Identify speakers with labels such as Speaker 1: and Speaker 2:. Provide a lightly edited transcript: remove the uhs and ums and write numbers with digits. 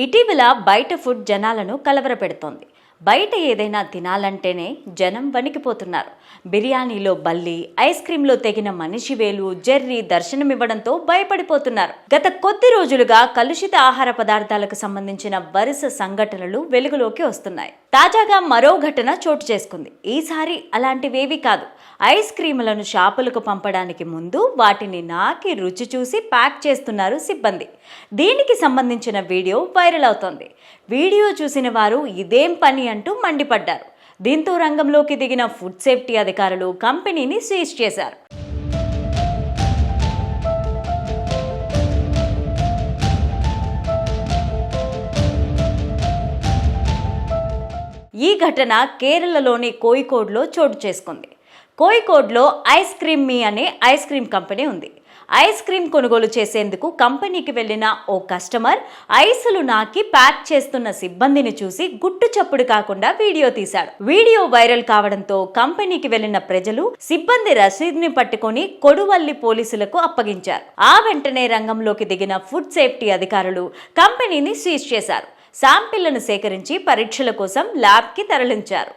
Speaker 1: ఇటీవల బయట ఫుడ్ జనాలను కలవరపెడుతోంది. బయట ఏదైనా తినాలంటేనే జనం వణికిపోతున్నారు. బిర్యానీలో బల్లి, ఐస్ క్రీంలో తెగిన మనిషి వేలు, జెర్రీ దర్శనమివ్వడంతో భయపడిపోతున్నారు. గత కొద్ది రోజులుగా కలుషిత ఆహార పదార్థాలకు సంబంధించిన వరుస సంఘటనలు వెలుగులోకి వస్తున్నాయి. తాజాగా మరో ఘటన చోటు చేసుకుంది. ఈసారి అలాంటివేవీ కాదు. ఐస్ క్రీములను షాపులకు పంపడానికి ముందు వాటిని నాకి రుచి చూసి ప్యాక్ చేస్తున్నారు సిబ్బంది. దీనికి సంబంధించిన వీడియో వైరల్ అవుతోంది. వీడియో చూసిన వారు ఇదేం పని అంటూ మండిపడ్డారు. దీంతో రంగంలోకి దిగిన ఫుడ్ సేఫ్టీ అధికారులు కంపెనీని సీజ్ చేశారు. ఈ ఘటన కేరళలోని కోయికోడ్లో చోటు చేసుకుంది. కోయికోడ్లో ఐస్ క్రీమ్ మీ అనే ఐస్ క్రీమ్ కంపెనీ ఉంది. ఐస్ క్రీమ్ కొనుగోలు చేసేందుకు కంపెనీకి వెళ్లిన ఓ కస్టమర్ ఐసులు నాకి ప్యాక్ చేస్తున్న సిబ్బందిని చూసి గుట్టు చప్పుడు కాకుండా వీడియో తీశాడు. వీడియో వైరల్ కావడంతో కంపెనీకి వెళ్లిన ప్రజలు సిబ్బంది రసీదుని పట్టుకొని కొడువల్లి పోలీసులకు అప్పగించారు. ఆ వెంటనే రంగంలోకి దిగిన ఫుడ్ సేఫ్టీ అధికారులు కంపెనీని సీజ్ చేశారు. శాంపిళ్లను సేకరించి పరీక్షల కోసం ల్యాబ్కి తరలించారు.